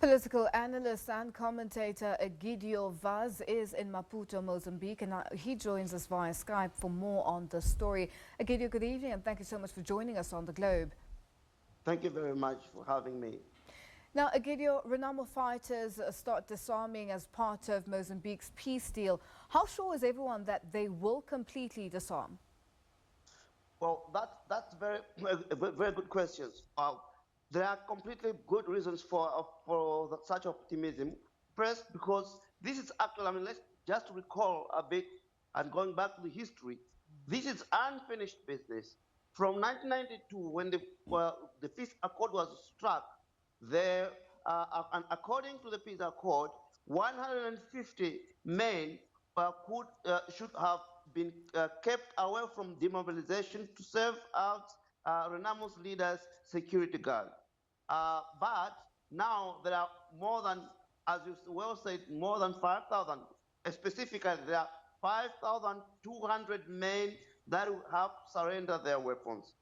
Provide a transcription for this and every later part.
Political analyst and commentator Egidio is in Maputo, Mozambique, and he joins us via Skype for more on the story. Egidio, good evening, and thank you so much for joining us on the Globe. Thank you very much for having me. Now, Egidio, Renamo fighters start disarming as part of Mozambique's peace deal. How sure is everyone that they will completely disarm? Well, that's very good questions. There are completely good reasons for such optimism. First, because this is actually, let's just recall a bit and going back to the history. This is unfinished business. From 1992, when the peace accord was struck, and according to the peace accord, 150 men should have been kept away from demobilization to serve out Renamo's leaders' security guard. But now there are more than, as you well said, more than 5,000. Specifically, there are 5,200 men that have surrendered their weapons.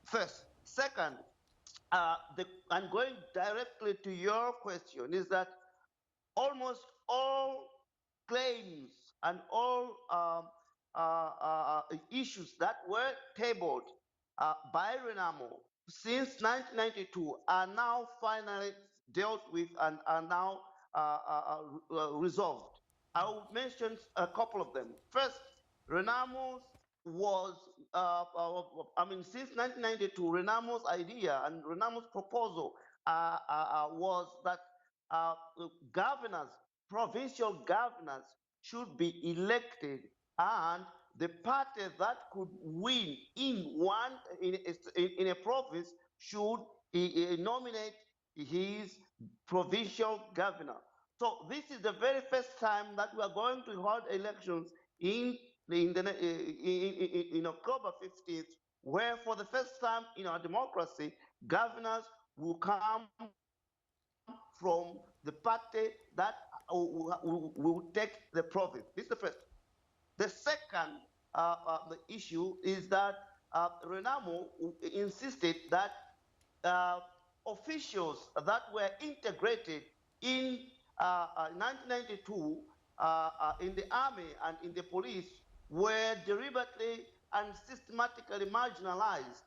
First. Second, and going directly to your question, is that almost all claims and all issues that were tabled by Renamo since 1992 are now finally dealt with and are now resolved. I will mention a couple of them. First, Renamo was, since 1992, Renamo's idea and Renamo's proposal was that governors, provincial governors, should be elected, and the party that could win in a province should nominate his provincial governor. So this is the very first time that we are going to hold elections in October 15th, where for the first time in our democracy, governors will come from the party that will take the province. This is the first. The second the issue is that Renamo insisted that officials that were integrated in 1992 in the army and in the police were deliberately and systematically marginalized.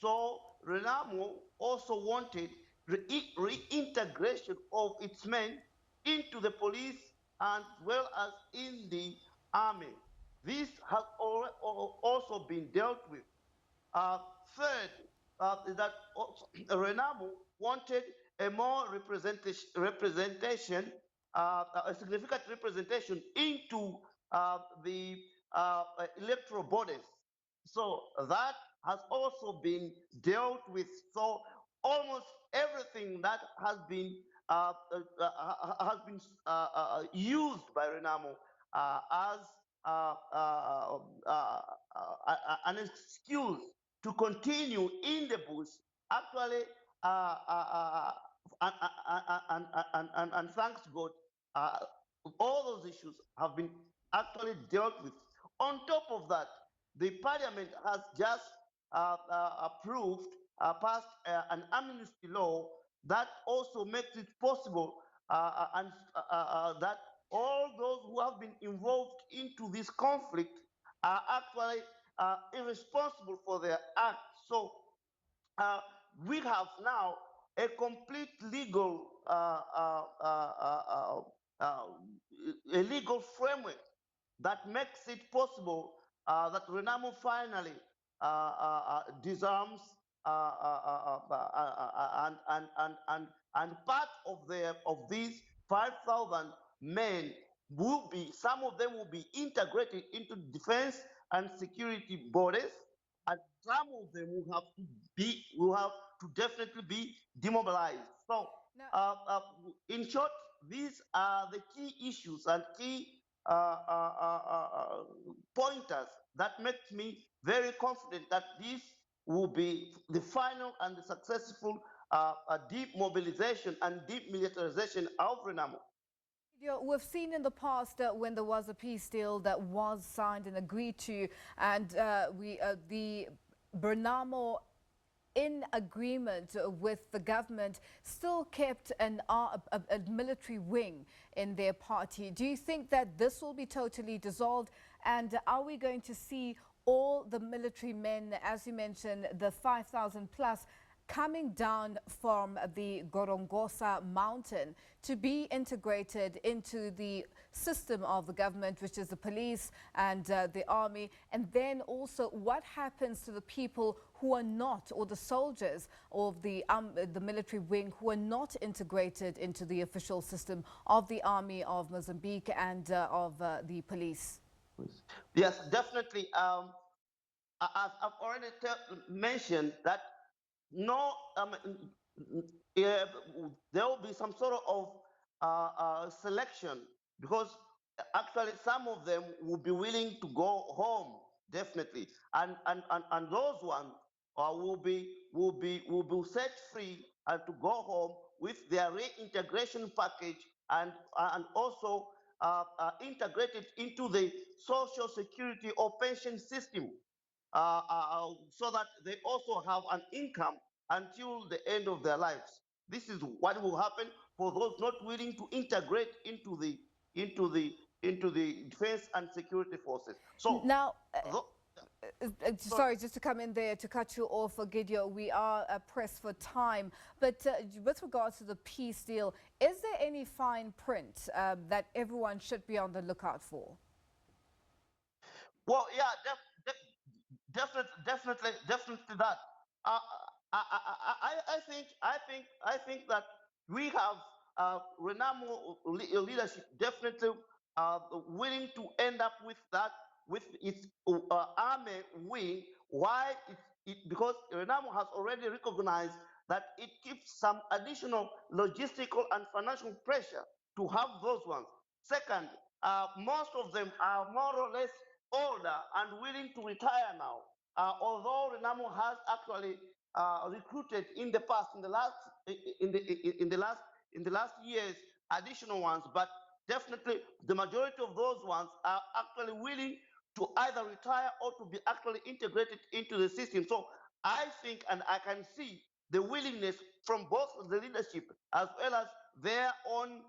So Renamo also wanted reintegration of its men into the police as well as in the army. This has also been dealt with. Third, is that Renamo wanted a more representation, a significant representation into the electoral bodies. So that has also been dealt with. So almost everything that has been used by Renamo as an excuse to continue in the bush, actually, and thanks God, all those issues have been actually dealt with. On top of that, the parliament has just passed an amnesty law that also makes it possible that all those who have been involved into this conflict are actually irresponsible for their acts. So we have now a complete legal a legal framework that makes it possible that Renamo finally disarms and part of these 5,000 men will be, some of them will be integrated into defense and security bodies, and some of them will have to definitely be demobilized. So in short, these are the key issues and key pointers that makes me very confident that this will be the final and the successful demobilization and demilitarization of Renamo. We've seen in the past that when there was a peace deal that was signed and agreed to, and the Renamo in agreement with the government, still kept a military wing in their party. Do you think that this will be totally dissolved? And are we going to see all the military men, as you mentioned, the 5,000 plus, coming down from the Gorongosa mountain to be integrated into the system of the government, which is the police and the army? And then also, what happens to the people who are not, or the soldiers of the military wing who are not integrated into the official system of the army of Mozambique and of the police? Yes, definitely. I've already mentioned that no, there will be some sort of selection, because actually some of them will be willing to go home, definitely, and those ones will be set free and to go home with their reintegration package, and also integrated into the social security or pension system, so that they also have an income until the end of their lives. This is what will happen for those not willing to integrate into the into the defense and security forces. So Now, sorry. sorry, just to come in there to cut you off, Egidio, we are pressed for time. But with regards to the peace deal, is there any fine print that everyone should be on the lookout for? Well, yeah, definitely that. Uh, I think that we have Renamo leadership definitely willing to end up with that, with its army wing. Why? Because Renamo has already recognized that it keeps some additional logistical and financial pressure to have those ones. Second, most of them are more or less older and willing to retire now. Although Renamo has actually recruited in the past, in the last years, additional ones, but definitely the majority of those ones are actually willing to either retire or to be actually integrated into the system. So I think, and I can see the willingness from both the leadership as well as their own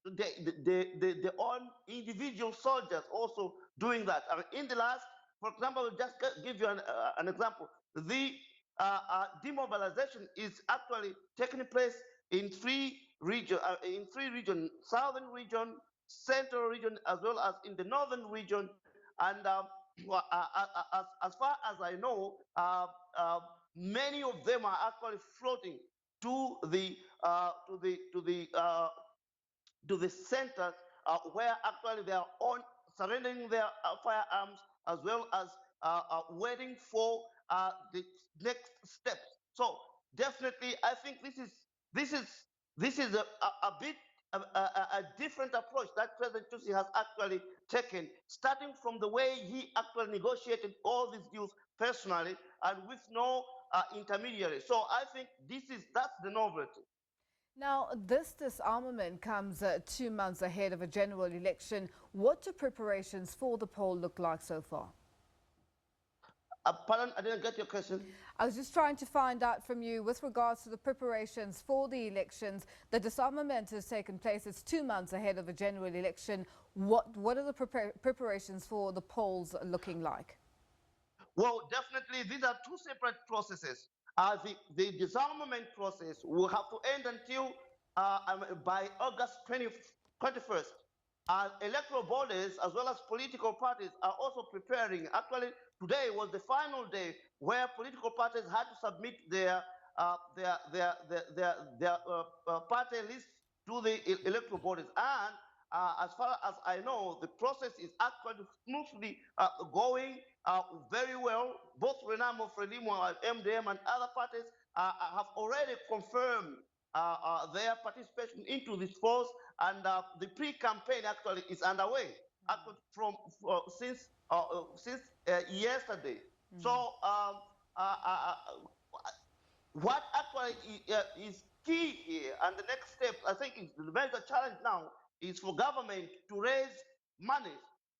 the own individual soldiers also doing that. I mean, in the last, for example, I'll just give you an example. The demobilization is actually taking place in three regions: southern region, central region, as well as in the northern region. And as far as I know, many of them are actually floating to the to the centers where actually they are on surrendering their firearms, as well as waiting for the next steps. So definitely, I think this is this is a bit a different approach that President Tusi has actually taken, starting from the way he actually negotiated all these deals personally and with no intermediary. So I think that's the novelty. Now, this disarmament comes 2 months ahead of a general election. What do preparations for the poll look like so far? Pardon, I didn't get your question. I was just trying to find out from you with regards to the preparations for the elections. The disarmament has taken place. It's 2 months ahead of a general election. What are the preparations for the polls looking like? Well, definitely, these are two separate processes. The disarmament process will have to end until by August 21st. Electoral bodies as well as political parties are also preparing. Actually, today was the final day where political parties had to submit their party list to the electoral bodies. And as far as I know, the process is actually smoothly going very well. Both Renamo, Frelimo, MDM, and other parties have already confirmed their participation into this force, and the pre-campaign actually is underway. Actually, since yesterday. So what actually is key here, and the next step, I think, is the major challenge now, is for government to raise money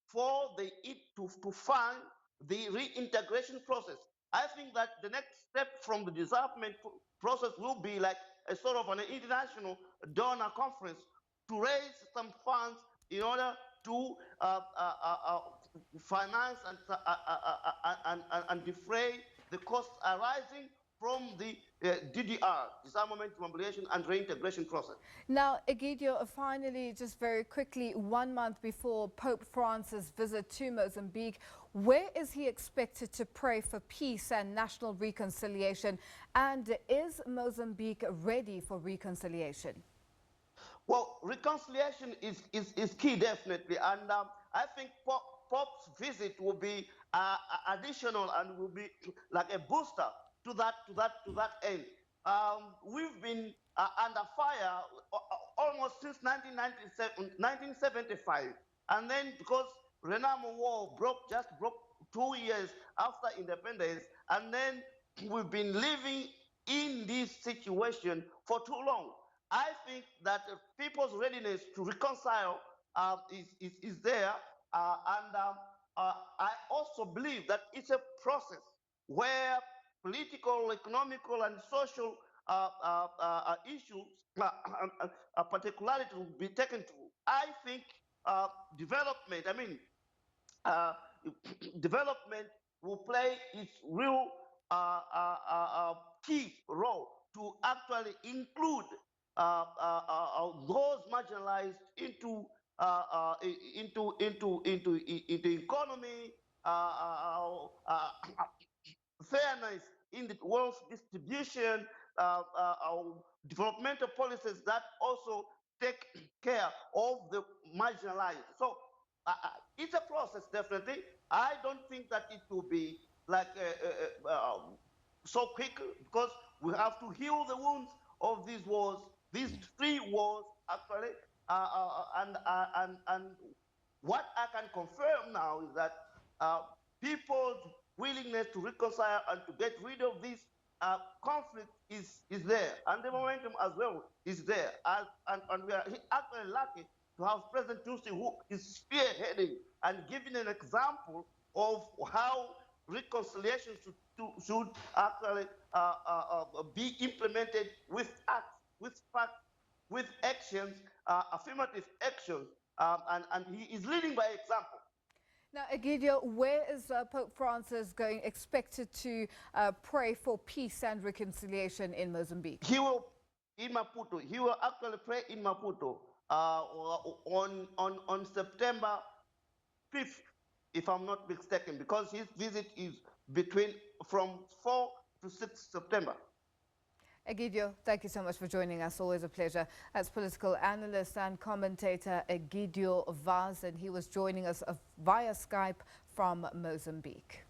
for to fund the reintegration process. I think that the next step from the disarmament process will be like a sort of an international donor conference to raise some funds in order to finance and defray the costs arising from the DDR, disarmament, mobilization, and reintegration process. Now, Egidio, finally, just very quickly, 1 month before Pope Francis' visit to Mozambique, where is he expected to pray for peace and national reconciliation? And is Mozambique ready for reconciliation? Well, reconciliation is key, definitely. And I think Pope's visit will be additional and will be like a booster to that end. We've been under fire almost since 1975. And then because Renamo War just broke 2 years after independence, and then we've been living in this situation for too long. I think that people's readiness to reconcile is there, I also believe that it's a process where political, economical, and social issues, particularity will be taken to. I think development, uh, development will play its real key role to actually include those marginalized into economy, fairness in the wealth distribution, developmental policies that also take care of the marginalized. So it's a process, definitely. I don't think that it will be like so quick, because we have to heal the wounds of these wars, these 3 wars, actually. And what I can confirm now is that people's willingness to reconcile and to get rid of this conflict is there, and the momentum as well is there. And we are actually lucky to have President Tusi, who is spearheading and giving an example of how reconciliation should actually be implemented with acts, with facts, with actions, affirmative actions, and he is leading by example. Now, Egidio, where is Pope Francis expected to pray for peace and reconciliation in Mozambique? He will in Maputo. He will actually pray in Maputo on September 5th, if I'm not mistaken, because his visit is from 4 to 6 September. Egidio, thank you so much for joining us. Always a pleasure. As political analyst and commentator Egidio Vaz, and he was joining us via Skype from Mozambique.